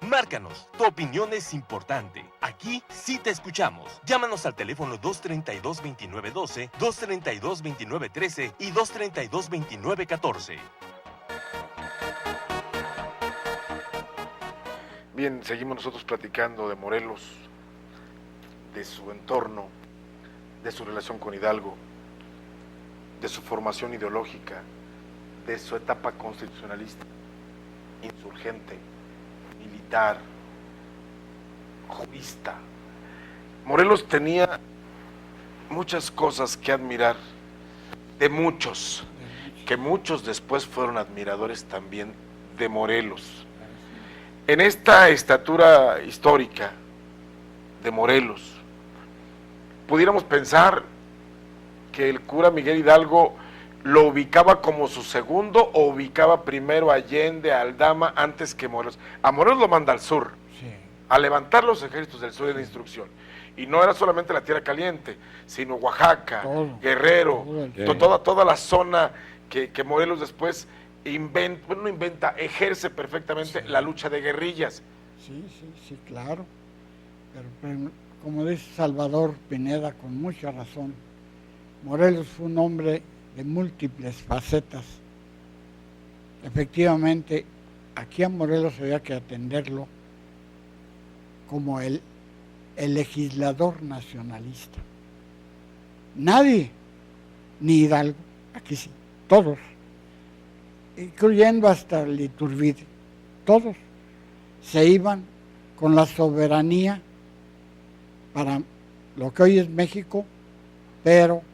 Márcanos, tu opinión es importante. Aquí sí te escuchamos. Llámanos al teléfono 232-2912, 232-2913 y 232-2914. Bien, seguimos nosotros platicando de Morelos, de su entorno, de su relación con Hidalgo, de su formación ideológica, de su etapa constitucionalista, insurgente, militar, jurista. Morelos tenía muchas cosas que admirar, de muchos, que muchos después fueron admiradores también de Morelos. En esta estatura histórica de Morelos, pudiéramos pensar que el cura Miguel Hidalgo lo ubicaba como su segundo o ubicaba primero a Allende, a Aldama, antes que Morelos. A Morelos lo manda al sur, sí, a levantar los ejércitos del sur de la instrucción. Y no era solamente la Tierra Caliente, sino Oaxaca, todo, Guerrero, toda la zona que Morelos después ejerce perfectamente, sí, la lucha de guerrillas. Sí, claro. Pero como dice Salvador Pineda, con mucha razón, Morelos fue un hombre de múltiples facetas. Efectivamente, aquí a Morelos había que atenderlo como el legislador nacionalista. Nadie, ni Hidalgo, aquí sí, todos, incluyendo hasta el Iturbide, todos se iban con la soberanía para lo que hoy es México, pero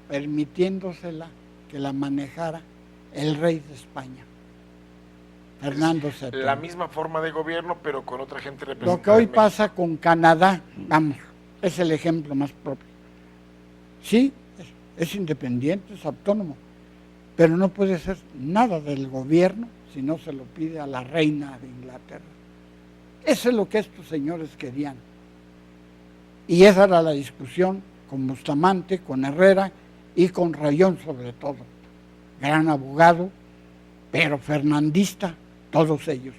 permitiéndosela que la manejara el rey de España, Fernando VII. La misma forma de gobierno, pero con otra gente representada. Lo que hoy pasa con Canadá, vamos, es el ejemplo más propio. Sí, es independiente, es autónomo, pero no puede hacer nada del gobierno si no se lo pide a la reina de Inglaterra. Eso es lo que estos señores querían. Y esa era la discusión con Bustamante, con Herrera y con Rayón sobre todo. Gran abogado, pero fernandista, todos ellos.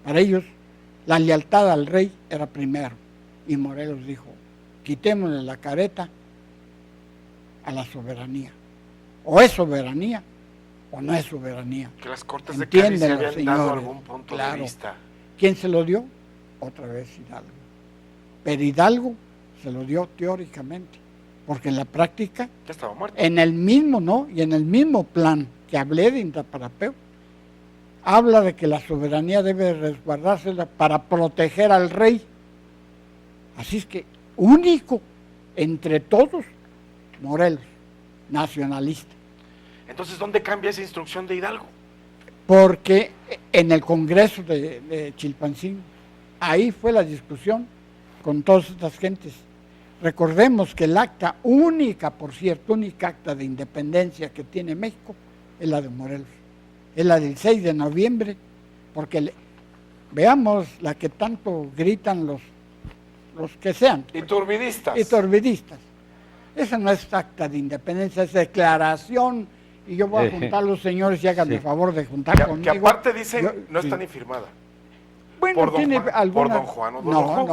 Para ellos, la lealtad al rey era primero. Y Morelos dijo, quitémosle la careta a la soberanía. O es soberanía o no es soberanía. Que las Cortes de Cádiz se habían dado algún punto de vista. ¿Quién se lo dio? Otra vez Hidalgo. Pero Hidalgo se lo dio teóricamente, porque en la práctica, ya estaba muerto. En el mismo, ¿no? Y en el mismo plan que hablé de Intaparapeo, habla de que la soberanía debe resguardársela para proteger al rey. Así es que, único entre todos, Morelos, nacionalista. Entonces, ¿dónde cambia esa instrucción de Hidalgo? Porque en el Congreso de Chilpancingo, ahí fue la discusión con todas estas gentes. Recordemos que el acta única, por cierto, única acta de independencia que tiene México, es la de Morelos. Es la del 6 de noviembre, porque veamos la que tanto gritan los que sean. Pues, Iturbidistas. Esa no es acta de independencia, es declaración. Y yo voy a juntar a los señores y háganme el favor de juntar conmigo. Que aparte dicen, no está ni firmada. Bueno, por tiene alguna... Por don Juan o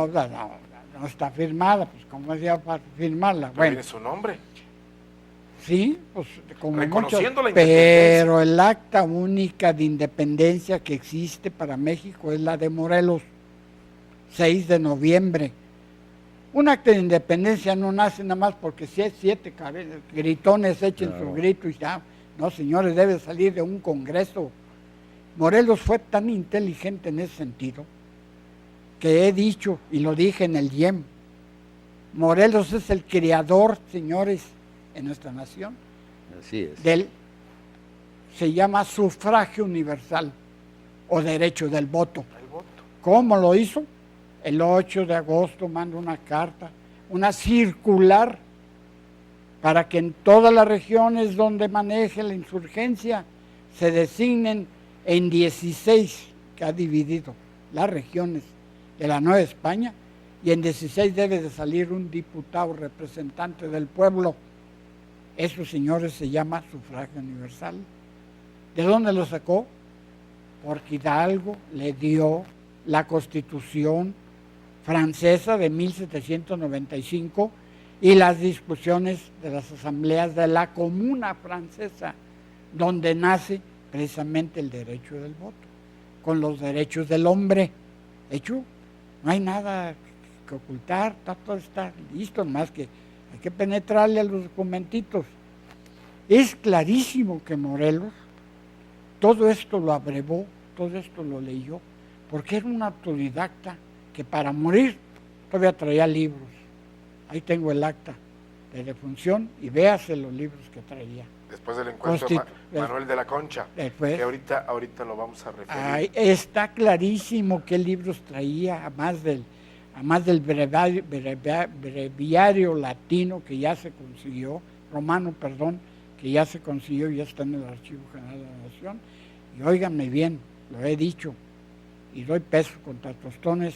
don no está firmada, pues ¿cómo decía para firmarla? Pero tiene su nombre. Sí, pues como reconociendo muchos, la independencia. Pero el acta única de independencia que existe para México es la de Morelos, 6 de noviembre. Un acta de independencia no nace nada más porque si es 7 gritones echen su grito y ya. No, señores, debe salir de un congreso. Morelos fue tan inteligente en ese sentido que he dicho, y lo dije en el IEM, Morelos es el creador, señores, en nuestra nación. Así es. Se llama sufragio universal o derecho del voto. ¿Cómo lo hizo? El 8 de agosto manda una carta, una circular, para que en todas las regiones donde maneje la insurgencia se designen en 16, que ha dividido las regiones de la Nueva España, y en 16 debe de salir un diputado representante del pueblo. Eso, señores, se llama sufragio universal. ¿De dónde lo sacó? porque Hidalgo le dio la Constitución francesa de 1795 y las discusiones de las asambleas de la Comuna Francesa, donde nace precisamente el derecho del voto, con los derechos del hombre. Hecho, no hay nada que ocultar, todo está listo, más que hay que penetrarle a los documentitos. Es clarísimo que Morelos todo esto lo abrevó, todo esto lo leyó, porque era un autodidacta que para morir todavía traía libros. Ahí tengo el acta de defunción y véase los libros que traía. Después del encuentro de Manuel de la Concha, después, que ahorita lo vamos a referir. Ahí está clarísimo qué libros traía, además del breviario latino que ya se consiguió, romano, perdón, que ya se consiguió y ya está en el Archivo General de la Nación. Y óiganme bien, lo he dicho, y doy peso contra tostones,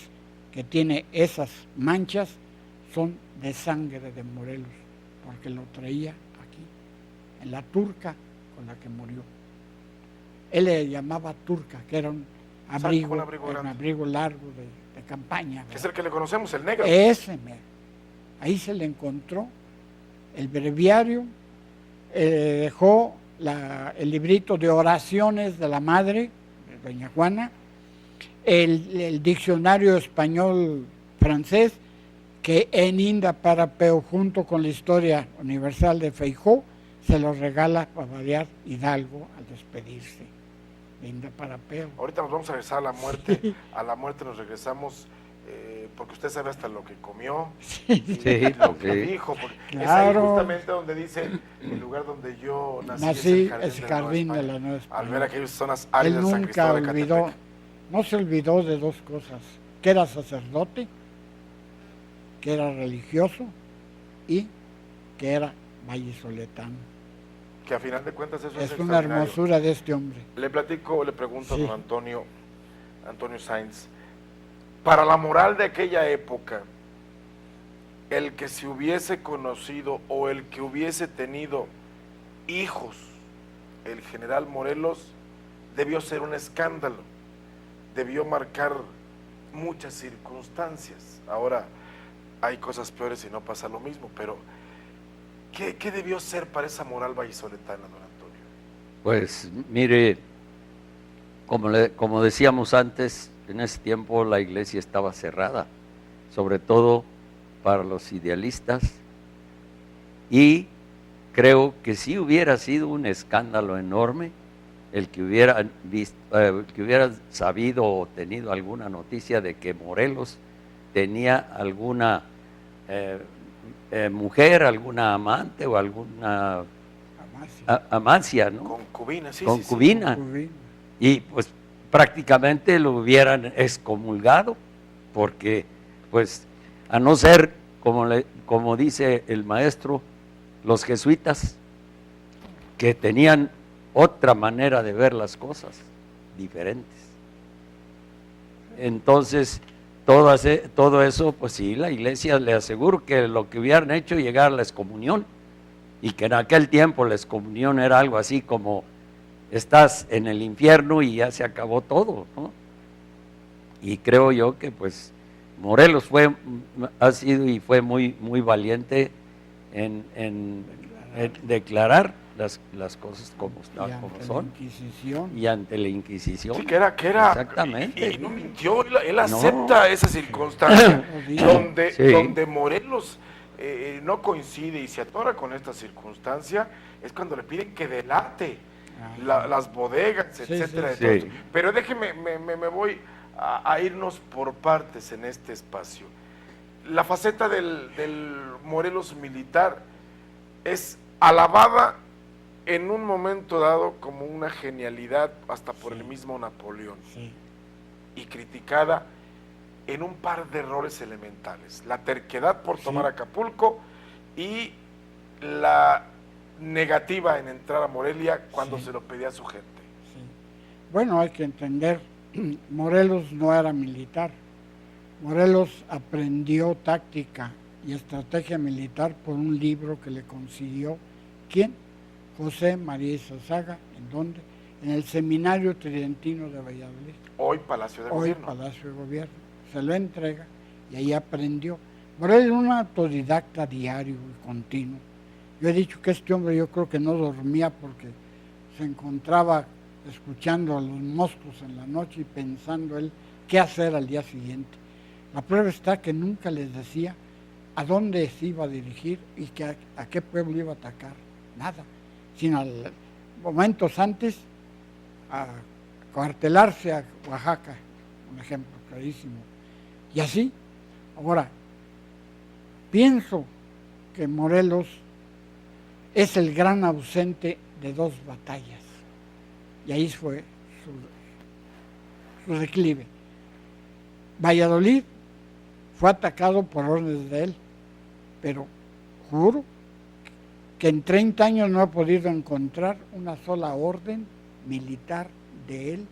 que tiene esas manchas, son de sangre de Morelos, porque lo traía aquí, en la turca con la que murió. Él le llamaba turca, que era un abrigo largo de campaña. ¿Verdad? Es el que le conocemos, el negro. Ese, ahí se le encontró el breviario, dejó el librito de oraciones de la madre, de doña Juana, el diccionario español francés, que en Indaparapeo, junto con la historia universal de Feijó, se lo regala para variar Hidalgo al despedirse de Indaparapeo. Ahorita nos vamos a regresar a la muerte, sí. A la muerte nos regresamos, porque usted sabe hasta lo que comió, sí. Y lo que dijo, porque claro. Es ahí justamente donde dice, el lugar donde yo nací es el jardín de la Nueva España. Al ver aquellas zonas áridas de San Cristóbal de Catepec. No se olvidó de dos cosas, que era sacerdote, que era religioso y que era vallisoletano. Que a final de cuentas eso es una hermosura de este hombre. Le pregunto a don Antonio Sainz, para la moral de aquella época, el que se hubiese conocido o el que hubiese tenido hijos, el general Morelos, debió ser un escándalo, debió marcar muchas circunstancias. Ahora hay cosas peores y no pasa lo mismo, pero ¿qué debió ser para esa moral vallisoletana, don Antonio? Pues mire, como decíamos antes, en ese tiempo la iglesia estaba cerrada, sobre todo para los idealistas, y creo que sí hubiera sido un escándalo enorme el que hubiera sabido o tenido alguna noticia de que Morelos tenía alguna mujer, alguna amante o alguna amancia, ¿no? Concubina, sí. Concubina. Y pues prácticamente lo hubieran excomulgado, porque pues a no ser, como dice el maestro, los jesuitas, que tenían otra manera de ver las cosas, diferentes. Entonces, todo eso, pues sí, la iglesia le aseguro que lo que hubieran hecho llegar a la excomunión, y que en aquel tiempo la excomunión era algo así como estás en el infierno y ya se acabó todo, ¿no? Y creo yo que pues Morelos ha sido y fue muy valiente en declarar las cosas como son, y ante la Inquisición. Sí, que era exactamente. Y no mintió, él acepta esa circunstancia donde Morelos no coincide y se atora con esta circunstancia, es cuando le piden que delate las bodegas, etcétera. Sí. Pero déjeme, me voy a irnos por partes en este espacio. La faceta del Morelos militar es alabada en un momento dado como una genialidad hasta por el mismo Napoleón, y criticada en un par de errores elementales: la terquedad por tomar Acapulco y la negativa en entrar a Morelia cuando se lo pedía a su gente. Bueno, hay que entender, Morelos no era militar. Morelos aprendió táctica y estrategia militar por un libro que le consiguió, ¿quién? José María Izazaga. ¿En dónde? en el Seminario Tridentino de Valladolid, Hoy Palacio de hoy Gobierno. Palacio de Gobierno. Se lo entrega y ahí aprendió. Pero él era un autodidacta diario y continuo. Yo he dicho que este hombre yo creo que no dormía porque se encontraba escuchando a los monstruos en la noche y pensando él qué hacer al día siguiente. La prueba está que nunca les decía a dónde se iba a dirigir y a qué pueblo iba a atacar, nada, sino momentos antes a cuartelarse a Oaxaca, un ejemplo clarísimo. Y así, ahora, pienso que Morelos es el gran ausente de dos batallas, y ahí fue su declive. Valladolid fue atacado por órdenes de él, pero juro que en 30 años no he podido encontrar una sola orden militar de él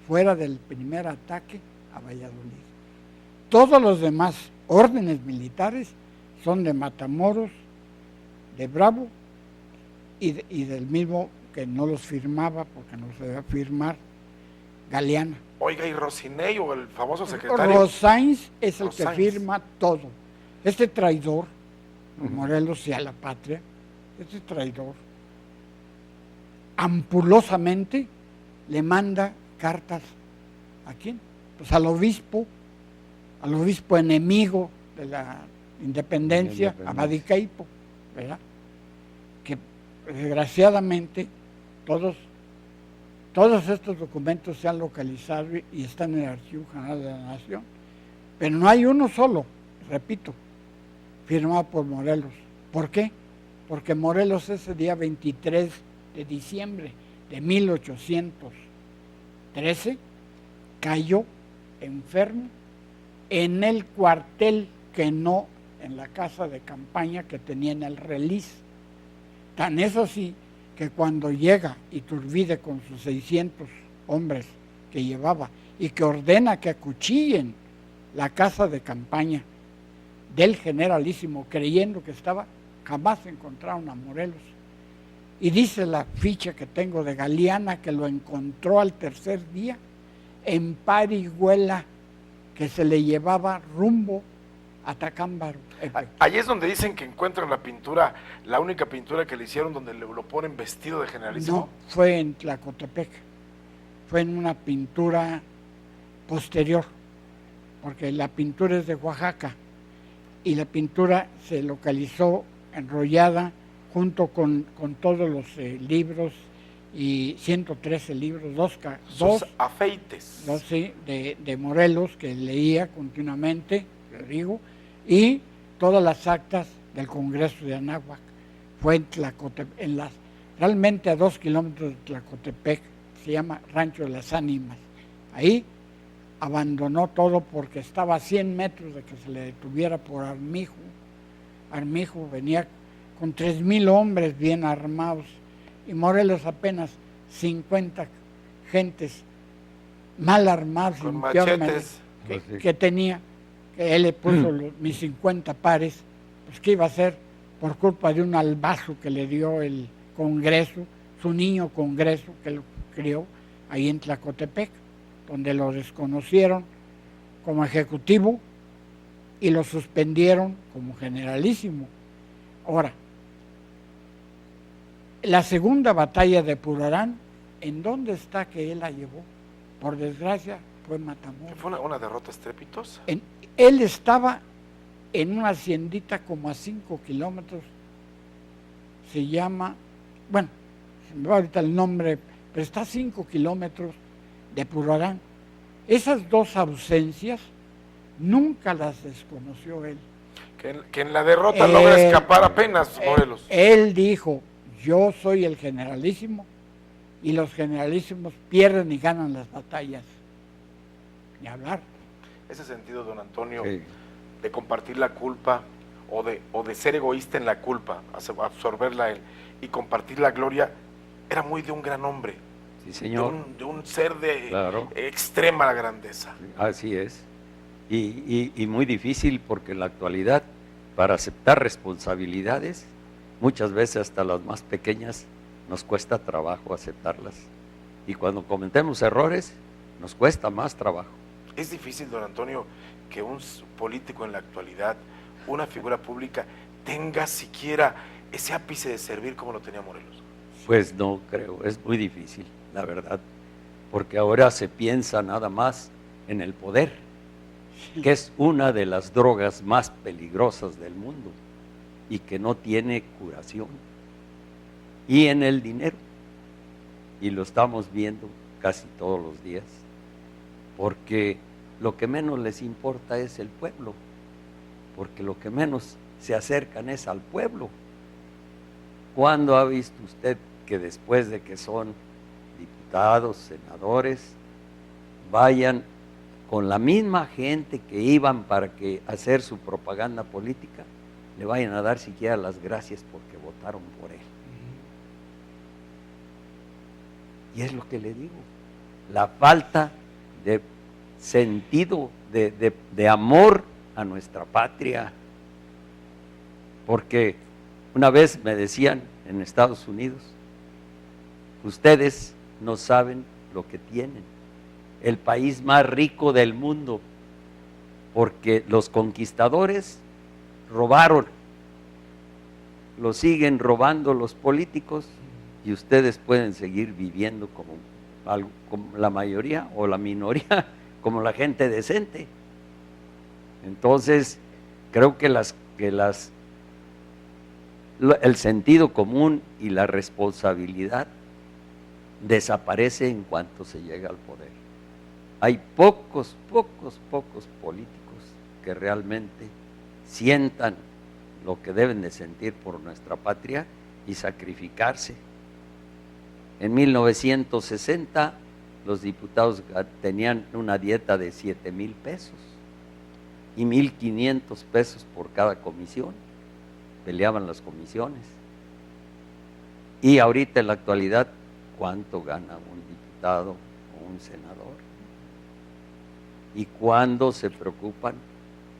fuera del primer ataque a Valladolid. Todos los demás órdenes militares son de Matamoros, de Bravo y del mismo que no los firmaba porque no se debe firmar, Galeana. Oiga, ¿y Rocinei o el famoso secretario? Rosáinz es el Rosáinz. que firma todo. Este traidor, Morelos y a la patria, este traidor, ampulosamente le manda cartas ¿a quién? Pues al obispo enemigo de la independencia, a Madicaipo, ¿verdad? Que desgraciadamente todos estos documentos se han localizado y están en el Archivo General de la Nación, pero no hay uno solo, repito, firmado por Morelos. ¿Por qué? Porque Morelos ese día 23 de diciembre de 1813 cayó enfermo en el cuartel que no en la casa de campaña que tenía en el Relis. Tan es así que cuando llega Iturbide con sus 600 hombres que llevaba y que ordena que acuchillen la casa de campaña del generalísimo, creyendo que estaba, jamás encontraron a Morelos. Y dice la ficha que tengo de Galeana que lo encontró al tercer día en Parihuela, que se le llevaba rumbo a Tacámbaro. Allí es donde dicen que encuentran la pintura, la única pintura que le hicieron donde lo ponen vestido de generalísimo. No, fue en Tlacotepec, fue en una pintura posterior, porque la pintura es de Oaxaca y la pintura se localizó enrollada junto con todos los libros y 113 libros, dos afeites. Sí, de Morelos que leía continuamente, Rigo, y todas las actas del Congreso de Anáhuac. Fue en Tlacotepec, realmente a 2 kilómetros de Tlacotepec, se llama Rancho de las Ánimas. Ahí abandonó todo porque estaba a 100 metros de que se le detuviera por Armijo. Armijo venía con 3,000 hombres bien armados y Morelos apenas 50 gentes mal armados, con machetes que tenía, que él le puso mis 50 pares, pues ¿qué iba a hacer? Por culpa de un albazo que le dio el Congreso, su niño Congreso que lo crió ahí en Tlacotepec, donde lo desconocieron como ejecutivo y lo suspendieron como generalísimo. Ahora, la segunda batalla de Purarán, ¿en dónde está que él la llevó? Por desgracia, fue Matamoros. Fue una derrota estrepitosa. Él estaba en una haciendita como a 5 kilómetros, se llama, bueno, se me va ahorita el nombre, pero está a 5 kilómetros de Purarán. Esas dos ausencias nunca las desconoció él. Que en la derrota logra escapar apenas Morelos. Él dijo, yo soy el generalísimo y los generalísimos pierden y ganan las batallas. Ni hablar. Ese sentido, don Antonio, Sí. de compartir la culpa o de ser egoísta en la culpa, absorberla él y compartir la gloria, era muy de un gran hombre. Sí, señor. De un ser de Claro. extrema grandeza. Así es. Y muy difícil porque en la actualidad, para aceptar responsabilidades, muchas veces hasta las más pequeñas, nos cuesta trabajo aceptarlas. Y cuando cometemos errores, nos cuesta más trabajo. Es difícil, don Antonio, que un político en la actualidad, una figura pública, tenga siquiera ese ápice de servir como lo tenía Morelos. Pues no creo, es muy difícil, la verdad, porque ahora se piensa nada más en el poder, que es una de las drogas más peligrosas del mundo y que no tiene curación, y en el dinero, y lo estamos viendo casi todos los días, porque lo que menos les importa es el pueblo, porque lo que menos se acercan es al pueblo. ¿Cuándo ha visto usted que después de que son diputados, senadores, vayan con la misma gente que iban para hacer su propaganda política, le vayan a dar siquiera las gracias porque votaron por él? Y es lo que le digo, la falta de sentido, de amor a nuestra patria. Porque una vez me decían en Estados Unidos, ustedes no saben lo que tienen, el país más rico del mundo, porque los conquistadores robaron, lo siguen robando los políticos y ustedes pueden seguir viviendo como la mayoría o la minoría, como la gente decente. Entonces, creo que el sentido común y la responsabilidad desaparece en cuanto se llega al poder. Hay pocos políticos que realmente sientan lo que deben de sentir por nuestra patria y sacrificarse. En 1960 los diputados tenían una dieta de 7,000 pesos y 1,500 pesos por cada comisión, peleaban las comisiones. Y ahorita en la actualidad, ¿cuánto gana un diputado o un senador? ¿Y cuándo se preocupan?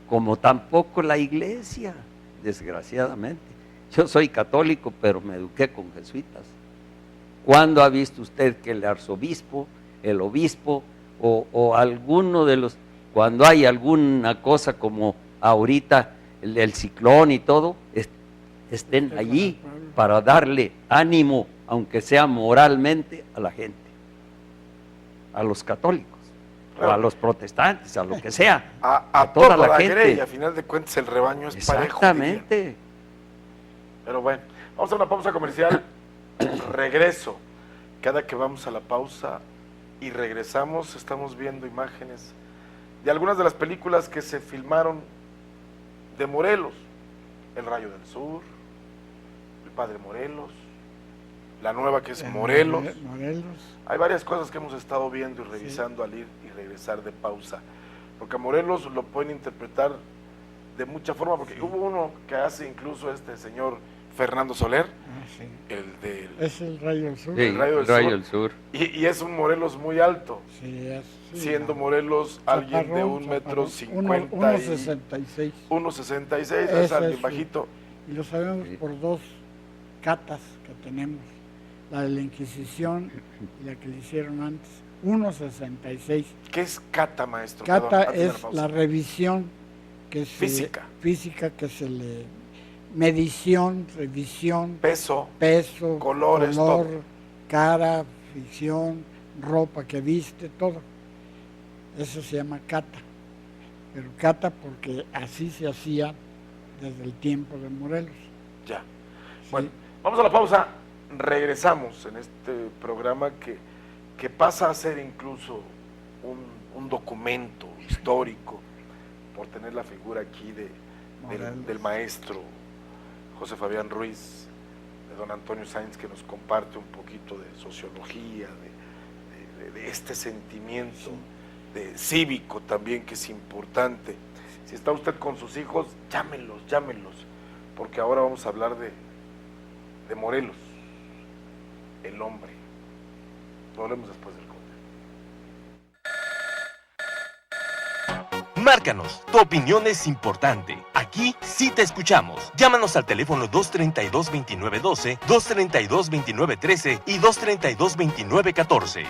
Como tampoco la iglesia, desgraciadamente. Yo soy católico, pero me eduqué con jesuitas. ¿Cuándo ha visto usted que el arzobispo, el obispo o alguno de los, cuando hay alguna cosa como ahorita el ciclón y todo, estén allí para darle ánimo, aunque sea moralmente, a la gente, a los católicos, o a los protestantes, a lo que sea, a toda la gente. grey, a final de cuentas el rebaño es parejo. Exactamente. Pero bueno, vamos a una pausa comercial. Regreso. Cada que vamos a la pausa y regresamos, estamos viendo imágenes de algunas de las películas que se filmaron de Morelos: El Rayo del Sur, El Padre Morelos, la nueva que es Morelos. Hay varias cosas que hemos estado viendo y revisando al ir y regresar de pausa, porque a Morelos lo pueden interpretar de mucha forma, porque hubo uno que hace incluso este señor Fernando Soler, el del... Es el Rayo del Sur. Sí, el Rayo del Sur. Y es un Morelos muy alto, siendo Morelos alguien de 1,50 m, 1,66 m. 1,66 m, es alguien bajito. Y lo sabemos por dos catas que tenemos, la de la Inquisición y la que le hicieron antes, 1,66 m. ¿Qué es cata, maestro? Cata es la revisión que física que se le... medición, revisión, peso, color, todo. cara, ficción, ropa que viste, todo. Eso se llama cata. Pero cata porque así se hacía desde el tiempo de Morelos. Ya. Bueno, vamos a la pausa. Regresamos en este programa que pasa a ser incluso un documento histórico por tener la figura aquí del maestro José Fabián Ruiz, de don Antonio Sáenz, que nos comparte un poquito de sociología, de este sentimiento de cívico también, que es importante. Si está usted con sus hijos, llámenlos, porque ahora vamos a hablar de Morelos, el hombre. Volvemos después del corte. Márcanos, tu opinión es importante. Aquí sí te escuchamos. Llámanos al teléfono 232-2912, 232-2913 y 232-2914.